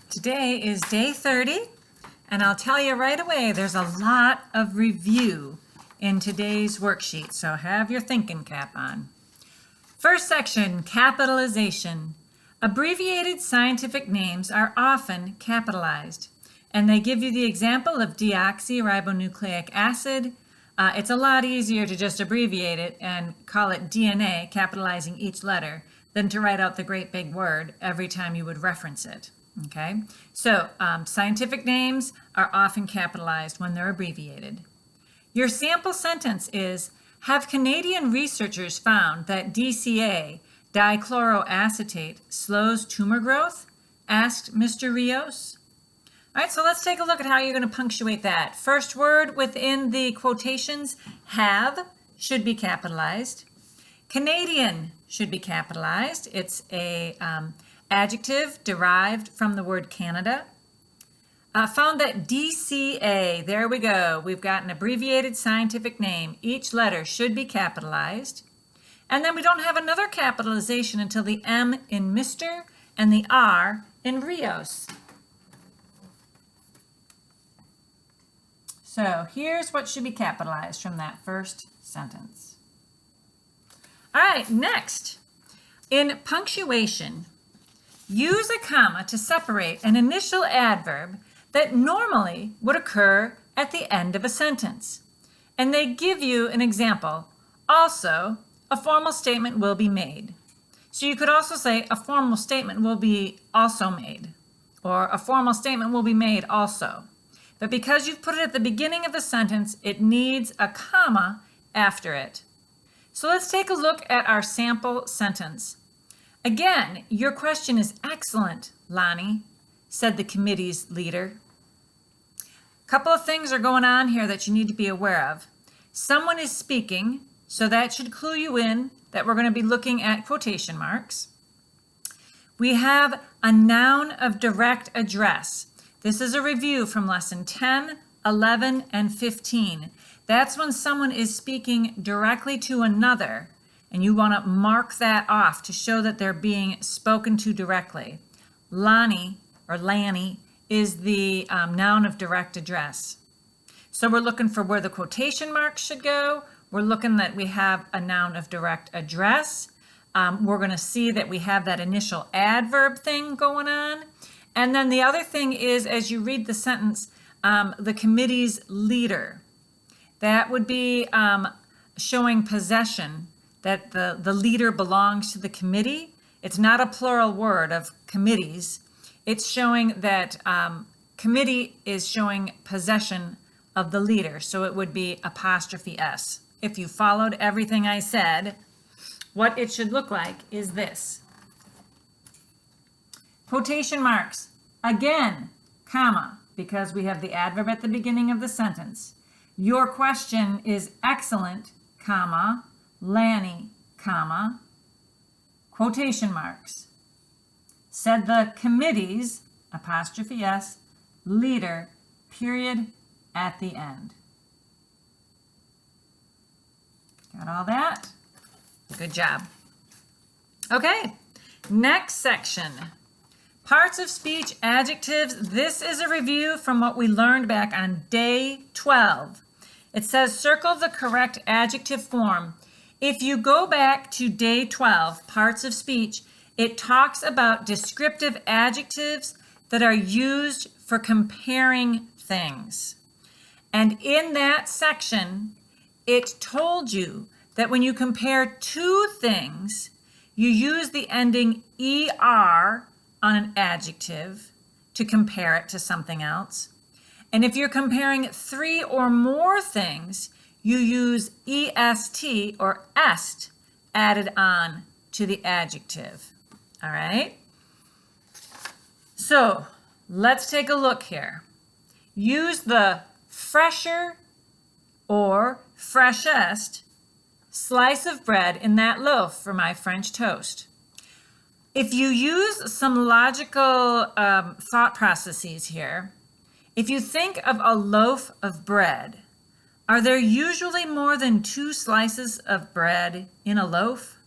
Today is day 30, and I'll tell you right away, there's a lot of review in today's worksheet, so have your thinking cap on. First section, capitalization. Abbreviated scientific names are often capitalized, and they give you the example of deoxyribonucleic acid. It's a lot easier to just abbreviate it and call it DNA, capitalizing each letter, than to write out the great big word every time you would reference it. Okay, so scientific names are often capitalized when they're abbreviated. Your sample sentence is, have Canadian researchers found that DCA, dichloroacetate, slows tumor growth? Asked Mr. Rios. All right, so let's take a look at how you're going to punctuate that. First word within the quotations, have, should be capitalized. Canadian should be capitalized. It's a adjective derived from the word Canada. Found that DCA, there we go. We've got an abbreviated scientific name. Each letter should be capitalized. And then we don't have another capitalization until the M in Mr. and the R in Rios. So here's what should be capitalized from that first sentence. All right, next. In punctuation, use a comma to separate an initial adverb that normally would occur at the end of a sentence. And they give you an example. Also, a formal statement will be made. So you could also say a formal statement will be also made, or a formal statement will be made also. But because you've put it at the beginning of the sentence, it needs a comma after it. So let's take a look at our sample sentence. Again, your question is excellent, Lonnie, said the committee's leader. A couple of things are going on here that you need to be aware of. Someone is speaking, so that should clue you in that we're going to be looking at quotation marks. We have a noun of direct address. This is a review from lesson 10, 11, and 15. That's when someone is speaking directly to another, and you want to mark that off to show that they're being spoken to directly. Lonnie, or Lanny, is the noun of direct address. So we're looking for where the quotation marks should go. We're looking that we have a noun of direct address. We're going to see that we have that initial adverb thing going on. And then the other thing is, as you read the sentence, the committee's leader. That would be showing possession, that the leader belongs to the committee. It's not a plural word of committees. It's showing that committee is showing possession of the leader. So it would be apostrophe S. If you followed everything I said, what it should look like is this. Quotation marks, again, comma, because we have the adverb at the beginning of the sentence. Your question is excellent, comma, Lanny, comma, quotation marks. Said the committee's, apostrophe S, leader, period, at the end. Got all that? Good job. Okay, next section. Parts of speech, adjectives. This is a review from what we learned back on day 12. It says circle the correct adjective form. If you go back to day 12, parts of speech, it talks about descriptive adjectives that are used for comparing things. And in that section, it told you that when you compare two things, you use the ending ER on an adjective to compare it to something else. And if you're comparing three or more things, you use EST or est added on to the adjective. All right? So let's take a look here. Use the fresher or freshest slice of bread in that loaf for my French toast. If you use some logical thought processes here, if you think of a loaf of bread, are there usually more than 2 slices of bread in a loaf?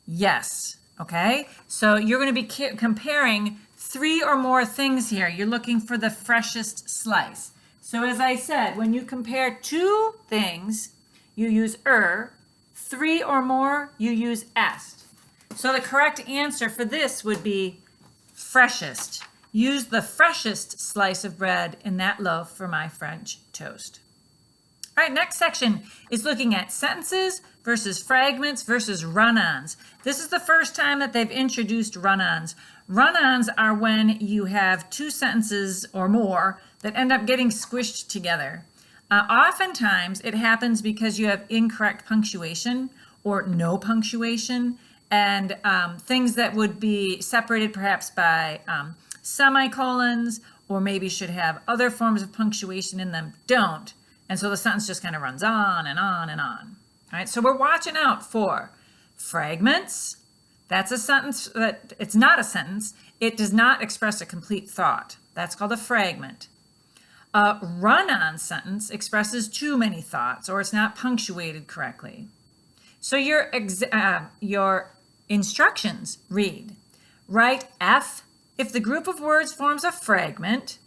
Yes, okay? So you're going to be comparing 3 or more things here. You're looking for the freshest slice. So as I said, when you compare 2 things, you use 3 or more, you use est. So the correct answer for this would be freshest. Use the freshest slice of bread in that loaf for my French toast. All right, next section is looking at sentences versus fragments versus run-ons. This is the first time that they've introduced run-ons. Run-ons are when you have 2 sentences or more that end up getting squished together. Oftentimes, it happens because you have incorrect punctuation or no punctuation, and things that would be separated perhaps by semicolons or maybe should have other forms of punctuation in them don't. And so the sentence just kind of runs on and on and on. All right, so we're watching out for fragments. That's a sentence that it's not a sentence. It does not express a complete thought. That's called a fragment. A run-on sentence expresses too many thoughts or it's not punctuated correctly. So your instructions read, write F if the group of words forms a fragment,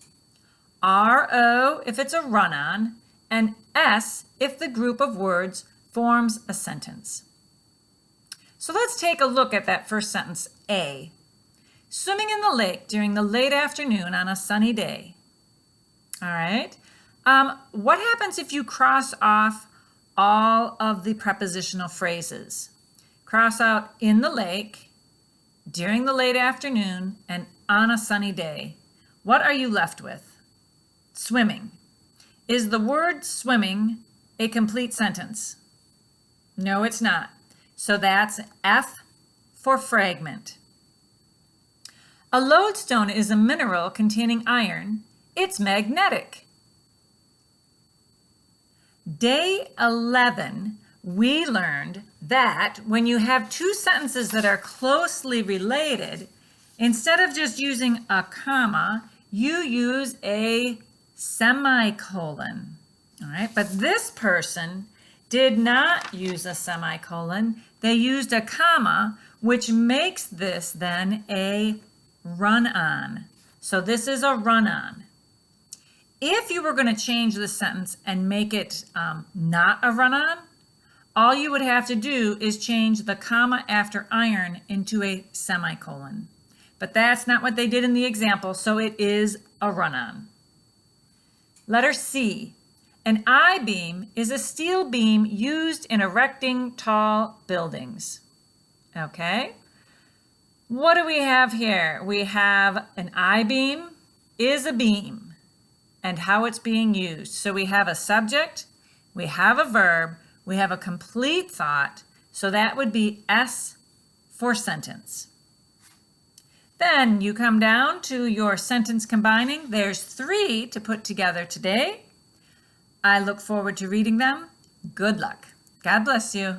RO if it's a run-on, and S if the group of words forms a sentence. So let's take a look at that first sentence, A. Swimming in the lake during the late afternoon on a sunny day. All right. What happens if you cross off all of the prepositional phrases? Cross out in the lake, during the late afternoon, and on a sunny day. What are you left with? Swimming. Is the word swimming a complete sentence? No, it's not. So that's F for fragment. A lodestone is a mineral containing iron. It's magnetic. Day 11, we learned that when you have 2 sentences that are closely related, instead of just using a comma, you use a semicolon. All right, but this person did not use a semicolon. They used a comma, which makes this then a run-on. So this is a run-on. If you were going to change the sentence and make it not a run-on, all you would have to do is change the comma after iron into a semicolon. But that's not what they did in the example, so it is a run-on. Letter C. An I-beam is a steel beam used in erecting tall buildings. Okay. What do we have here? We have an I-beam is a beam and how it's being used. So we have a subject, we have a verb, we have a complete thought. So that would be S for sentence. Then you come down to your sentence combining. There's 3 to put together today. I look forward to reading them. Good luck. God bless you.